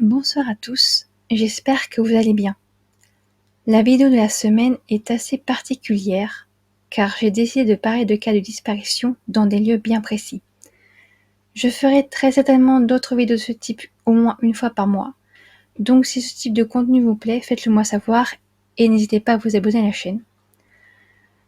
Bonsoir à tous, j'espère que vous allez bien. La vidéo de la semaine est assez particulière car j'ai décidé de parler de cas de disparition dans des lieux bien précis. Je ferai très certainement d'autres vidéos de ce type au moins une fois par mois, donc si ce type de contenu vous plaît, faites-le moi savoir et n'hésitez pas à vous abonner à la chaîne.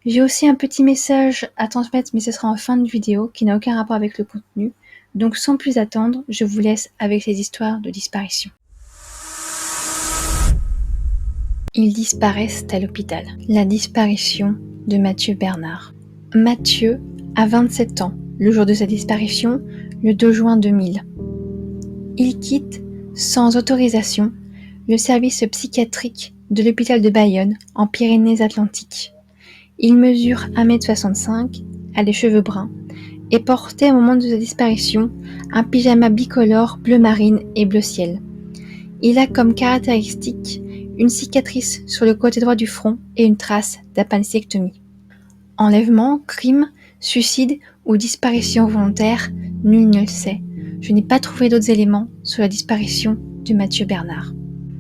J'ai aussi un petit message à transmettre mais ce sera en fin de vidéo qui n'a aucun rapport avec le contenu, donc sans plus attendre, je vous laisse avec ces histoires de disparition. Ils disparaissent à l'hôpital. La disparition de Mathieu Bernard. Mathieu a 27 ans, le jour de sa disparition, le 2 juin 2000. Il quitte, sans autorisation, le service psychiatrique de l'hôpital de Bayonne, en Pyrénées-Atlantiques. Il mesure 1m65, a les cheveux bruns, et portait au moment de sa disparition un pyjama bicolore bleu marine et bleu ciel. Il a comme caractéristique une cicatrice sur le côté droit du front et une trace d'appendicectomie. Enlèvement, crime, suicide ou disparition volontaire, nul ne le sait. Je n'ai pas trouvé d'autres éléments sur la disparition de Mathieu Bernard.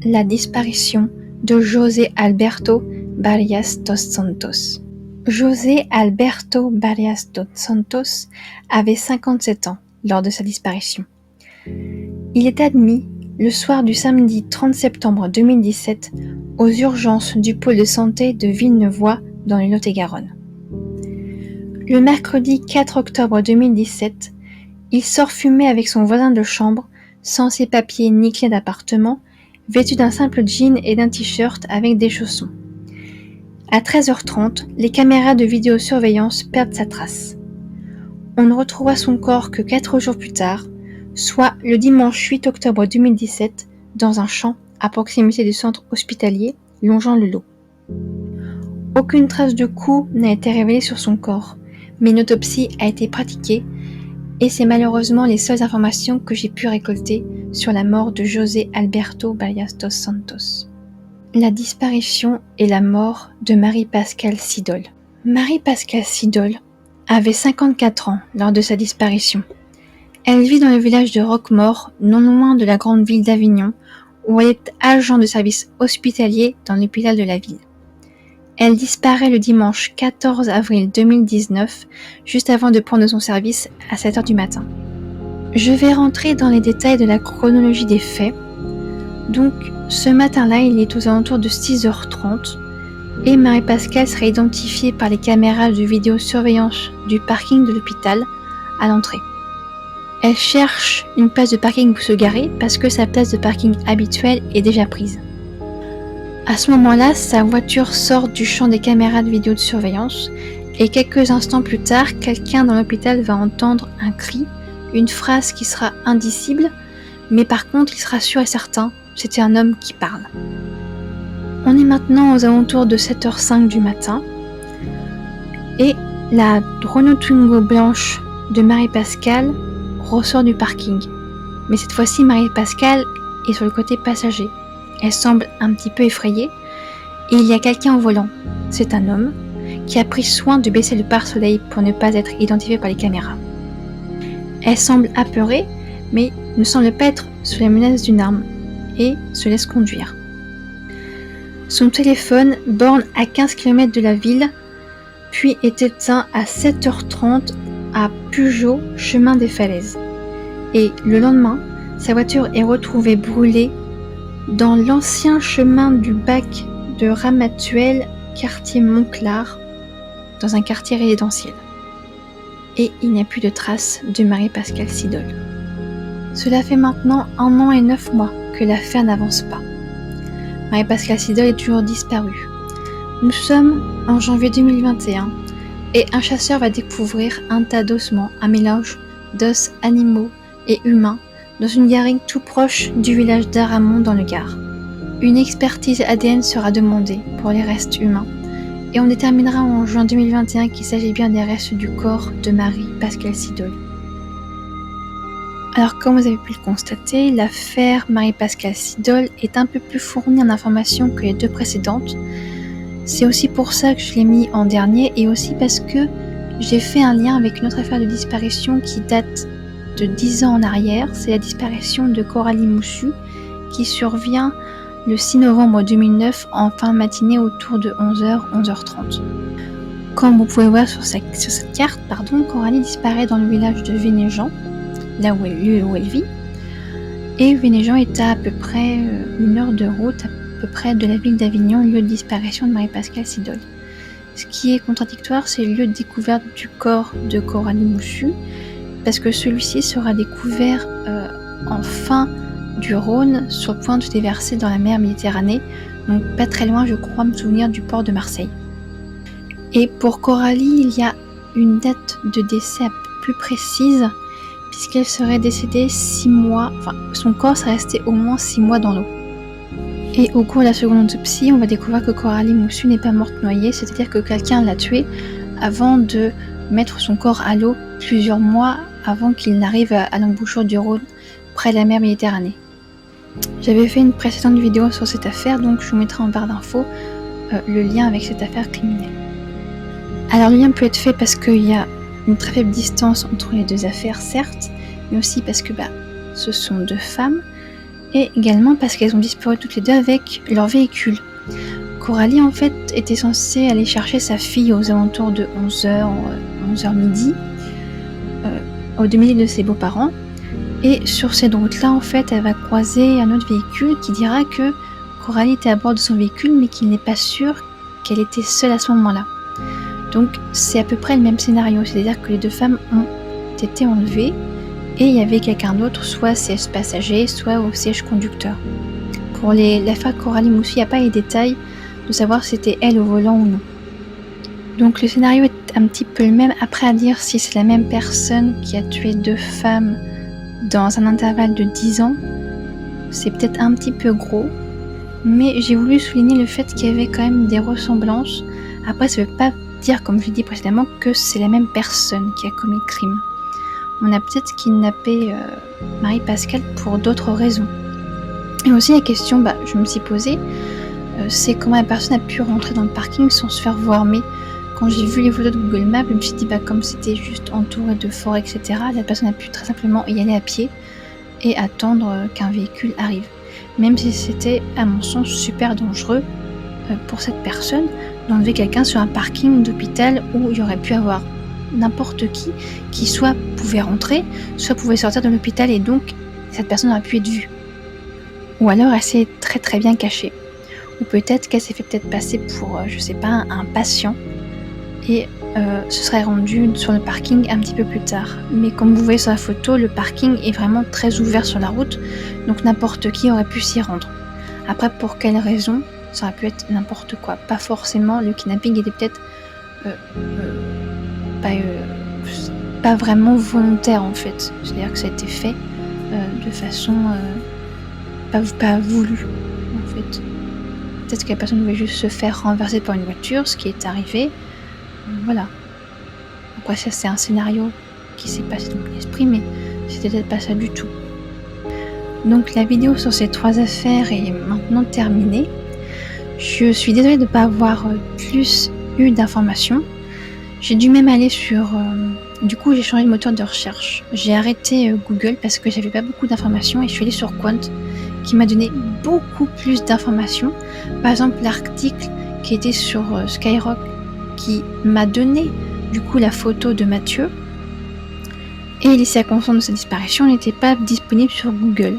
La disparition de José Alberto Barrias dos Santos. José Alberto Barrias dos Santos avait 57 ans lors de sa disparition. Il est admis le soir du samedi 30 septembre 2017 aux urgences du pôle de santé de Villeneuvois dans le Lot-et-Garonne. Le mercredi 4 octobre 2017, il sort fumer avec son voisin de chambre, sans ses papiers ni clé d'appartement, vêtu d'un simple jean et d'un t-shirt avec des chaussons. À 13h30, les caméras de vidéosurveillance perdent sa trace. On ne retrouva son corps que 4 jours plus tard, soit le dimanche 8 octobre 2017, dans un champ à proximité du centre hospitalier longeant le Lot. Aucune trace de coup n'a été révélée sur son corps, mais une autopsie a été pratiquée et c'est malheureusement les seules informations que j'ai pu récolter sur la mort de José Alberto Barrias dos Santos. La disparition et la mort de Marie-Pascale Sidol. Marie-Pascale Sidol avait 54 ans lors de sa disparition. Elle vit dans le village de Roquemaure, non loin de la grande ville d'Avignon, où elle est agent de service hospitalier dans l'hôpital de la ville. Elle disparaît le dimanche 14 avril 2019, juste avant de prendre son service à 7h du matin. Je vais rentrer dans les détails de la chronologie des faits. Donc, ce matin-là, il est aux alentours de 6h30, et Marie-Pascale sera identifiée par les caméras de vidéosurveillance du parking de l'hôpital à l'entrée. Elle cherche une place de parking où se garer parce que sa place de parking habituelle est déjà prise. À ce moment-là, sa voiture sort du champ des caméras de vidéo de surveillance et quelques instants plus tard, quelqu'un dans l'hôpital va entendre un cri, une phrase qui sera indicible, mais par contre, il sera sûr et certain, c'était un homme qui parle. On est maintenant aux alentours de 7h05 du matin et la Renault Twingo blanche de Marie-Pascale ressort du parking. Mais cette fois-ci, Marie-Pascale est sur le côté passager. Elle semble un petit peu effrayée et il y a quelqu'un au volant. C'est un homme qui a pris soin de baisser le pare-soleil pour ne pas être identifié par les caméras. Elle semble apeurée, mais ne semble pas être sous la menace d'une arme et se laisse conduire. Son téléphone borne à 15 km de la ville, puis est éteint à 7h30 à Pugeot, chemin des Falaises. Et le lendemain, sa voiture est retrouvée brûlée dans l'ancien chemin du bac de Ramatuelle, quartier Montclar, dans un quartier résidentiel. Et il n'y a plus de traces de Marie-Pascale Sidol. Cela fait maintenant 1 an et 9 mois que l'affaire n'avance pas. Marie-Pascale Sidol est toujours disparue. Nous sommes en janvier 2021 et un chasseur va découvrir un tas d'ossements, un mélange d'os animaux et humains dans une garrigue tout proche du village d'Aramon dans le Gard. Une expertise ADN sera demandée pour les restes humains et on déterminera en juin 2021 qu'il s'agit bien des restes du corps de Marie-Pascale Sidol. Alors comme vous avez pu le constater, l'affaire Marie-Pascale Sidol est un peu plus fournie en informations que les deux précédentes. C'est aussi pour ça que je l'ai mis en dernier et aussi parce que j'ai fait un lien avec une autre affaire de disparition qui date de 10 ans en arrière. C'est la disparition de Coralie Moussu qui survient le 6 novembre 2009 en fin de matinée autour de 11h, 11h30. Comme vous pouvez voir sur cette carte, Coralie disparaît dans le village de Vénéjean, là où elle vit. Et Vénéjean est à peu près 1 heure de route, à peu près de la ville d'Avignon, lieu de disparition de Marie-Pascale Sidol. Ce qui est contradictoire, c'est le lieu de découverte du corps de Coralie Moussu, parce que celui-ci sera découvert en fin du Rhône, sur le point de se déverser dans la mer Méditerranée, donc pas très loin, je crois me souvenir, du port de Marseille. Et pour Coralie, il y a une date de décès plus précise, puisqu'elle serait décédée 6 mois, son corps serait resté au moins 6 mois dans l'eau. Et au cours de la seconde autopsie, on va découvrir que Coralie Moussu n'est pas morte noyée, c'est-à-dire que quelqu'un l'a tuée avant de mettre son corps à l'eau plusieurs mois avant qu'il n'arrive à l'embouchure du Rhône, près de la mer Méditerranée. J'avais fait une précédente vidéo sur cette affaire, donc je vous mettrai en barre d'infos le lien avec cette affaire criminelle. Alors le lien peut être fait parce qu'il y a une très faible distance entre les deux affaires, certes, mais aussi parce que ce sont 2 femmes, et également parce qu'elles ont disparu toutes les 2 avec leur véhicule. Coralie en fait était censée aller chercher sa fille aux alentours de 11h midi, au domicile de ses beaux-parents, et sur cette route-là en fait elle va croiser un autre véhicule qui dira que Coralie était à bord de son véhicule mais qu'il n'est pas sûr qu'elle était seule à ce moment-là. Donc c'est à peu près le même scénario, c'est-à-dire que les 2 femmes ont été enlevées et il y avait quelqu'un d'autre, soit siège passager, soit au siège conducteur. Pour l'affaire Coralie Moussu, il n'y a pas les détails de savoir si c'était elle au volant ou non. Donc le scénario est un petit peu le même, après à dire si c'est la même personne qui a tué 2 femmes dans un intervalle de 10 ans, c'est peut-être un petit peu gros, mais j'ai voulu souligner le fait qu'il y avait quand même des ressemblances. Après ça ne veut pas dire, comme je l'ai dit précédemment, que c'est la même personne qui a commis le crime. On a peut-être kidnappé Marie-Pascale pour d'autres raisons. Et aussi la question, je me suis posée, c'est comment la personne a pu rentrer dans le parking sans se faire voir. Mais quand j'ai vu les photos de Google Maps, je me suis dit, comme c'était juste entouré de forêt, etc., la personne a pu très simplement y aller à pied et attendre qu'un véhicule arrive. Même si c'était, à mon sens, super dangereux pour cette personne d'enlever quelqu'un sur un parking d'hôpital où il y aurait pu avoir n'importe qui soit pouvait rentrer, soit pouvait sortir de l'hôpital, et donc cette personne aurait pu être vue. Ou alors elle s'est très très bien cachée. Ou peut-être qu'elle s'est fait passer pour, un patient, et se serait rendue sur le parking un petit peu plus tard. Mais comme vous voyez sur la photo, le parking est vraiment très ouvert sur la route, donc n'importe qui aurait pu s'y rendre. Après, pour quelle raison, ça aurait pu être n'importe quoi. Pas forcément, le kidnapping était peut-être pas vraiment volontaire en fait. C'est-à-dire que ça a été fait de façon pas voulue en fait. Peut-être que la personne voulait juste se faire renverser par une voiture, ce qui est arrivé. Voilà. Après ça, c'est un scénario qui s'est passé dans mon esprit, mais c'était peut-être pas ça du tout. Donc la vidéo sur ces 3 affaires est maintenant terminée. Je suis désolée de ne pas avoir plus eu d'informations. J'ai dû même aller sur... du coup, j'ai changé de moteur de recherche. J'ai arrêté Google parce que j'avais pas beaucoup d'informations, et je suis allée sur Quant, qui m'a donné beaucoup plus d'informations. Par exemple, l'article qui était sur Skyrock, qui m'a donné du coup la photo de Mathieu, et les circonstances de sa disparition n'étaient pas disponibles sur Google.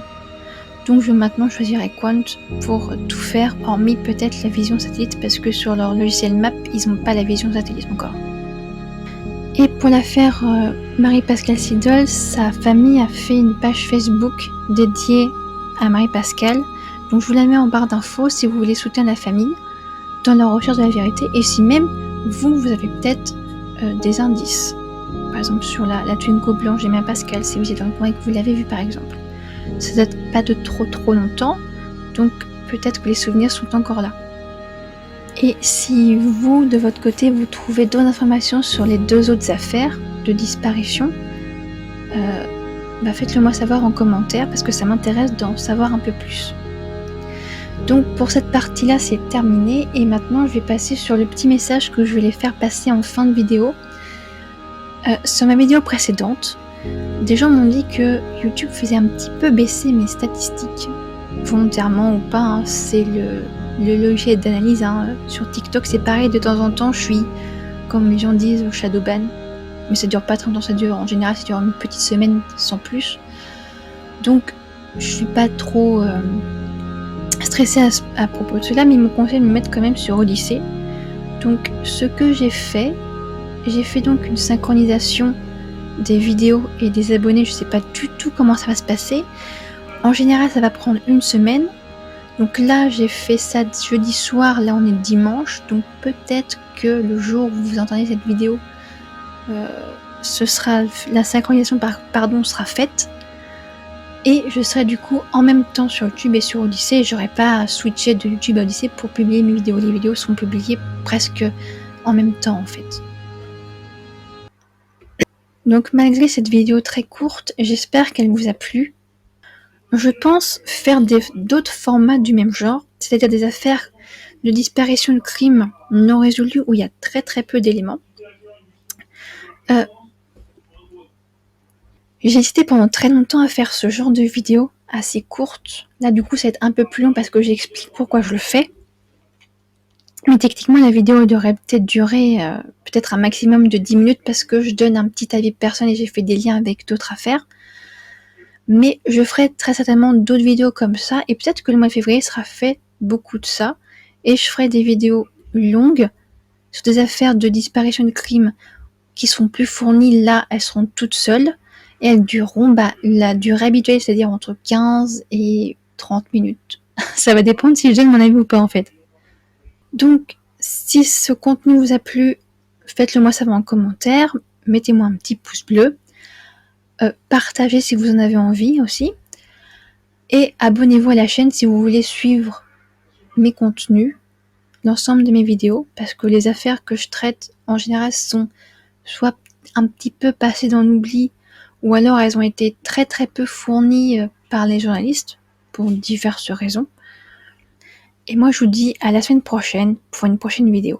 Donc je vais maintenant choisir Quant pour tout faire, hormis peut-être la vision satellite, parce que sur leur logiciel Map, ils n'ont pas la vision satellite encore. Et pour l'affaire Marie-Pascale Sidol, sa famille a fait une page Facebook dédiée à Marie-Pascale. Donc je vous la mets en barre d'infos si vous voulez soutenir la famille dans leur recherche de la vérité, et si même vous avez peut-être des indices. Par exemple sur la Twingo blanche et Marie-Pascale, si vous êtes dans le coin et que vous l'avez vue par exemple. Ça date pas de trop longtemps, donc peut-être que les souvenirs sont encore là. Et si vous, de votre côté, vous trouvez d'autres informations sur les 2 autres affaires de disparition, faites-le moi savoir en commentaire, parce que ça m'intéresse d'en savoir un peu plus. Donc pour cette partie-là, c'est terminé, et maintenant je vais passer sur le petit message que je voulais faire passer en fin de vidéo. Sur ma vidéo précédente, des gens m'ont dit que YouTube faisait un petit peu baisser mes statistiques. volontairement ou pas, hein, c'est le logiciel d'analyse. Hein. Sur TikTok, c'est pareil, de temps en temps, je suis, comme les gens disent, au shadowban. Mais ça dure pas très longtemps, ça dure, en général, ça dure une petite semaine sans plus. Donc, je suis pas trop stressée à propos de cela, mais ils me conseillent de me mettre quand même sur Odyssée. Donc, ce que j'ai fait donc une synchronisation des vidéos et des abonnés. Je sais pas du tout comment ça va se passer. En général, ça va prendre une semaine. Donc là, j'ai fait ça jeudi soir. Là, on est dimanche. Donc peut-être que le jour où vous entendez cette vidéo, la synchronisation sera faite. Et je serai du coup en même temps sur YouTube et sur Odyssée. J'aurai pas à switcher de YouTube à Odyssée pour publier mes vidéos. Les vidéos sont publiées presque en même temps en fait. Donc malgré cette vidéo très courte, j'espère qu'elle vous a plu. Je pense faire d'autres formats du même genre, c'est-à-dire des affaires de disparition de crimes non résolus où il y a très très peu d'éléments. J'ai hésité pendant très longtemps à faire ce genre de vidéo assez courte. Là du coup ça va être un peu plus long parce que j'explique pourquoi je le fais. Mais techniquement la vidéo devrait peut-être durer peut-être un maximum de 10 minutes parce que je donne un petit avis de personne et j'ai fait des liens avec d'autres affaires. Mais je ferai très certainement d'autres vidéos comme ça et peut-être que le mois de février sera fait beaucoup de ça et je ferai des vidéos longues sur des affaires de disparition de crimes qui seront plus fournies. Là, elles seront toutes seules et elles dureront la durée habituelle, c'est-à-dire entre 15 et 30 minutes. Ça va dépendre si je donne mon avis ou pas en fait. Donc, si ce contenu vous a plu, faites-le moi savoir en commentaire, mettez-moi un petit pouce bleu, partagez si vous en avez envie aussi, et abonnez-vous à la chaîne si vous voulez suivre mes contenus, l'ensemble de mes vidéos, parce que les affaires que je traite en général sont soit un petit peu passées dans l'oubli, ou alors elles ont été très très peu fournies par les journalistes, pour diverses raisons. Et moi je vous dis à la semaine prochaine pour une prochaine vidéo.